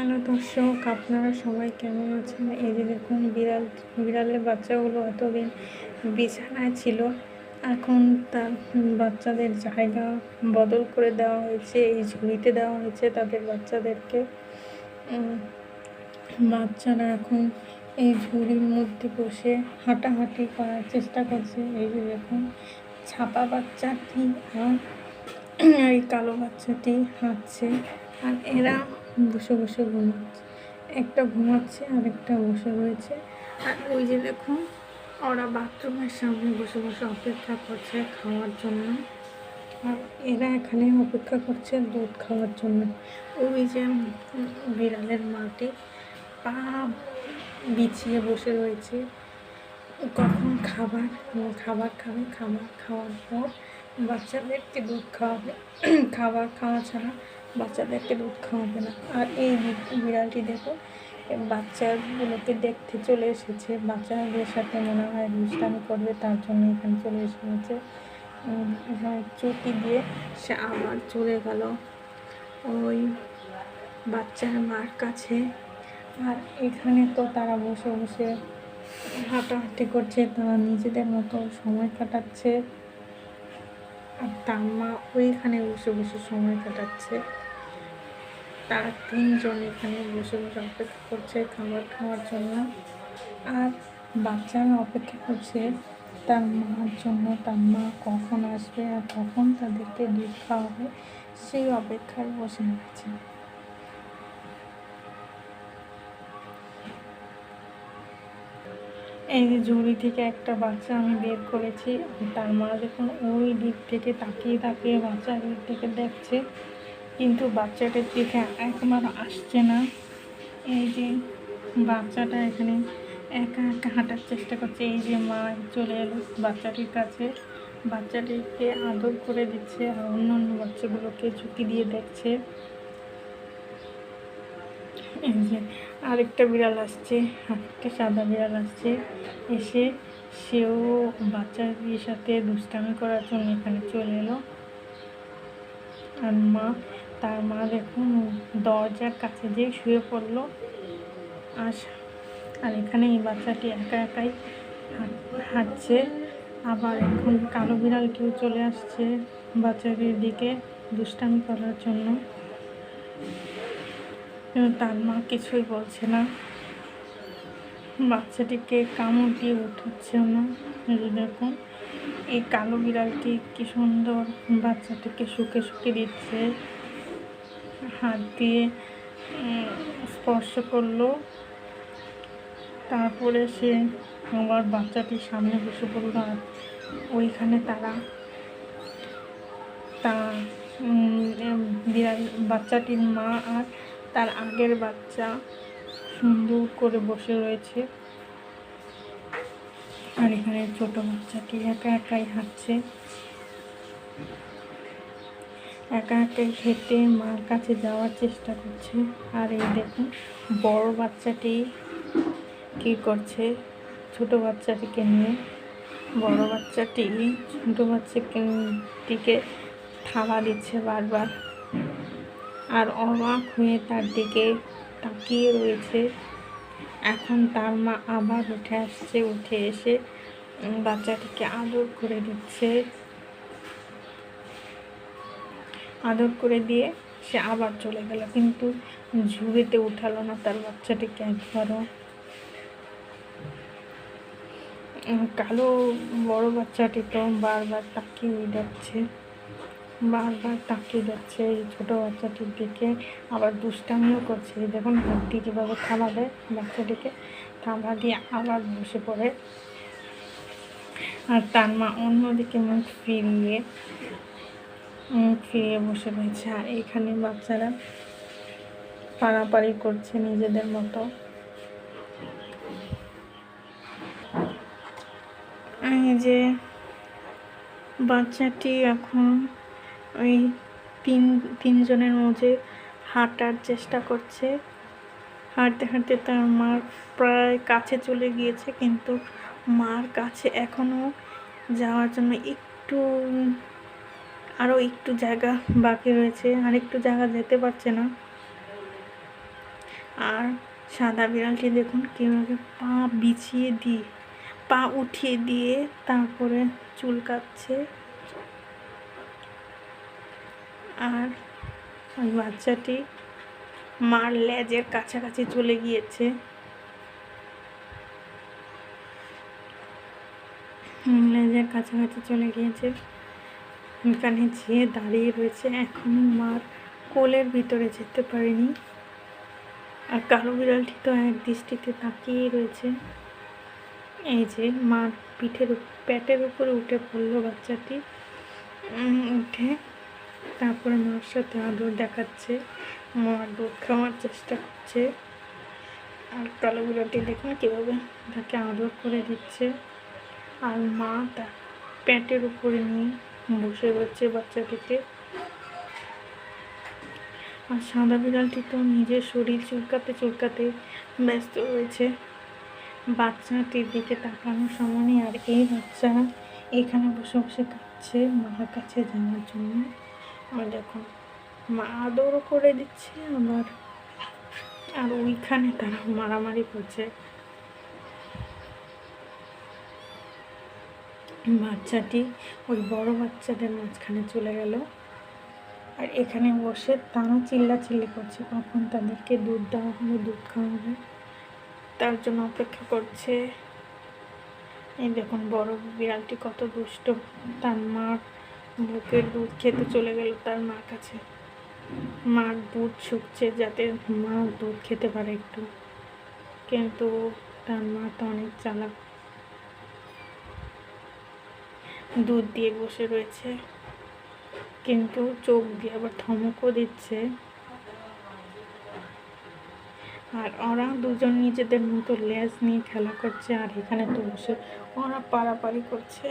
Hello দর্শক, আপনারা সবাই কেমন আছেন? এই যে দেখুন, বিড়ালের বাচ্চাগুলো এতদিন বিছানায় ছিল। এখন তার বাচ্চাদের জায়গা বদল করে দেওয়া হয়েছে, এই ঝুড়িতে দেওয়া হয়েছে তাদের বাচ্চাদেরকে। বাচ্চারা এখন এই ঝুড়ির মধ্যে বসে হাঁটাহাঁটি করার চেষ্টা করছে। এই যে দেখুন, ছাপা বাচ্চাটি আর এই কালো বাচ্চাটি হাঁটছে, আর এরা বসে বসে ঘুমাচ্ছে। একটা ঘুমাচ্ছে আর একটা বসে রয়েছে। আর ওই যে দেখুন, ওরা বাথরুমের সামনে বসে বসে অপেক্ষা করছে খাওয়ার জন্য। আর এরা এখানে অপেক্ষা করছে দুধ খাওয়ার জন্য। ওই যে বিড়ালের মাটি পা বিছিয়ে বসে রয়েছে, কখন খাবার খাবে। খাবার খাওয়ার পর বাচ্চাদেরকে দুধ খাওয়াবে। খাবার খাওয়া ছাড়া বাচ্চাদেরকে দুধ খাওয়াবে না। আর এই বিড়ালটি দেখো, বাচ্চাগুলোকে দেখতে চলে এসেছে। বাচ্চাদের সাথে মনে হয় দুষ্টামি করবে, তার জন্য এখানে চলে এসেছে। চুটি দিয়ে সে আবার চলে গেল ওই বাচ্চার মার কাছে। আর এখানে তো তারা বসে বসে হাঁটাহাঁটি করছে, তারা নিজেদের মতো সময় কাটাচ্ছে। আর তার মা ওইখানে বসে বসে সময় কাটাচ্ছে। তারা তিনজন এখানে বসে বসে অপেক্ষা করছে খাবার খাওয়ার জন্য। আর বাচ্চারা অপেক্ষা করছে তার মার জন্য, তার মা কখন আসবে আর কখন তাদেরকে দুধ খাওয়াবে, সেই অপেক্ষায় বসে আছে। এই যে ঝুড়ি থেকে একটা বাচ্চা আমি বের করেছি। তার মা দেখুন ওই দিক থেকে তাকিয়ে তাকিয়ে বাচ্চার দিক থেকে দেখছে, কিন্তু বাচ্চাটার দিকে একবার আসছে না। এই যে বাচ্চাটা এখানে একা একা হাঁটার চেষ্টা করছে। এই যে মা চলে এলো বাচ্চাটির কাছে, বাচ্চাটিকে আদর করে দিচ্ছে, আর অন্যান্য বাচ্চাগুলোকে ঝুঁকি দিয়ে দেখছে। এই যে আরেকটা বিড়াল আসছে, আরেকটা সাদা বিড়াল আসছে, এসে সেও বাচ্চাটির সাথে দুষ্টামি করার জন্য এখানে চলে এলো। আর তার মা দেখুন দরজার কাছে যেয়ে শুয়ে পড়লো। আর এখানে এই বাচ্চাটি একা একাই হাঁটছে। আবার এখন কালো বিড়ালটিও চলে আসছে বাচ্চাটির দিকে দুষ্টামি করার জন্য, কিন্তু তার মা কিছুই বলছে না। বাচ্চাটিকে কামড় দিয়ে উঠাচ্ছে না। দেখুন, এই কালো বিড়ালটি কি সুন্দর বাচ্চাটিকে শুকে শুকে দিচ্ছে, হাত দিয়ে স্পর্শ করলো। তারপরে সে আবার বাচ্চাটির সামনে বসে পড়ল। আর ওইখানে বিড়াল বাচ্চাটির মা আর তার আগের বাচ্চা সুন্দর করে বসে রয়েছে। আর এখানে ছোট বাচ্চাটি একা একাই হাঁটছে, একা একাই হেঁটে মার কাছে যাওয়ার চেষ্টা করছে। আর এই দেখুন, বড় বাচ্চাটি কী করছে, ছোট বাচ্চাটিকে নিয়ে। বড় বাচ্চাটি ছোট বাচ্চাটিকে থাবা দিচ্ছে বারবার, আর অবাক হয়ে তার দিকে তাকিয়ে রয়েছে। এখন তার মা আবার উঠে আসছে, উঠে এসে বাচ্চাটিকে আদর করে দিচ্ছে। আদর করে দিয়ে সে আবার চলে গেল, কিন্তু ঝুড়িতে উঠালো না তার বাচ্চাটিকে একবারও। কালো বড় বাচ্চাটি তো বারবার তাকিয়ে যাচ্ছে এই ছোটো বাচ্চাটির দিকে। আবার দুষ্টামিও করছে। দেখুন হাত দিয়ে কীভাবে থাবা দেয় বাচ্চাটিকে, থাবা দিয়ে আবার বসে পড়ে। আর তার মা অন্যদিকে মুখ ফিরিয়ে বসে রয়েছে। আর এখানে বাচ্চারা পাড়াপাড়ি করছে নিজেদের মতো। এই যে বাচ্চাটি এখন ওই তিনজনের মধ্যে হাঁটার চেষ্টা করছে। হাঁটতে হাঁটতে তার মার প্রায় কাছে চলে গিয়েছে, কিন্তু মার কাছে এখনও যাওয়ার জন্য আরও একটু জায়গা বাকি রয়েছে, আর একটু জায়গা যেতে পারছে না। আর সাদা বিড়ালটি দেখুন কীভাবে পা বিছিয়ে দিয়ে পা উঠিয়ে দিয়ে তারপরে চুলকাচ্ছে। আর ওই বাচ্চাটি মার লেজের কাছাকাছি চলে গিয়েছে। লেজের কাছাকাছি চলে গিয়েছে, এখানে যেয়ে দাঁড়িয়ে রয়েছে, এখনো মার কোলের ভিতরে যেতে পারেনি। আর কালো বিড়ালটি তো এক দৃষ্টিতে তাকিয়েই রয়েছে। এই যে মার পেটের উপরে উঠে পড়লো বাচ্চাটি, উঠে তারপরে মার সাথে আদর দেখাচ্ছে, মার দুধ খাওয়ার চেষ্টা করছে। আর কালো বিড়ালটি দেখুন কীভাবে তাকে আদর করে দিচ্ছে। আর মা তার পেটের উপরে নিয়ে বসে রয়েছে বাচ্চাটিকে। আর সাদা বিড়ালটি তো নিজের শরীর চুলকাতে চুলকাতে ব্যস্ত রয়েছে, বাচ্চাটির দিকে তাকানোর সময় নেই। আর এই বাচ্চা এখানে বসে বসে কাঁদছে মার কাছে যাওয়ার জন্য। আর দেখুন মা আদরও করে দিচ্ছে আবার, আর ওইখানে তারা মারামারি করছে। বাচ্চাটি ওই বড় বাচ্চাদের মাঝখানে চলে গেল, আর এখানে বসে তারা চিল্লাচিল্লি করছে কখন তাদেরকে দুধ দেওয়া হবে, দুধ খাওয়াবে, তার জন্য অপেক্ষা করছে। এই দেখুন বড় বিড়ালটি কত দুষ্ট, তার মার বুকের দুধ খেতে চলে গেল তার মার কাছে। মার দুধ শুকছে যাতে মা দুধ খেতে পারে একটু, কিন্তু তার মা তো অনেক চালাক, দুধ দিয়ে বসে রয়েছে, কিন্তু চোখ দিয়ে আবার ধমকও দিচ্ছে। আর ওরা দুজন নিজেদের মতো লেজ নিয়ে খেলা করছে, আর এখানে তো বসে ওরা পারাপারি করছে।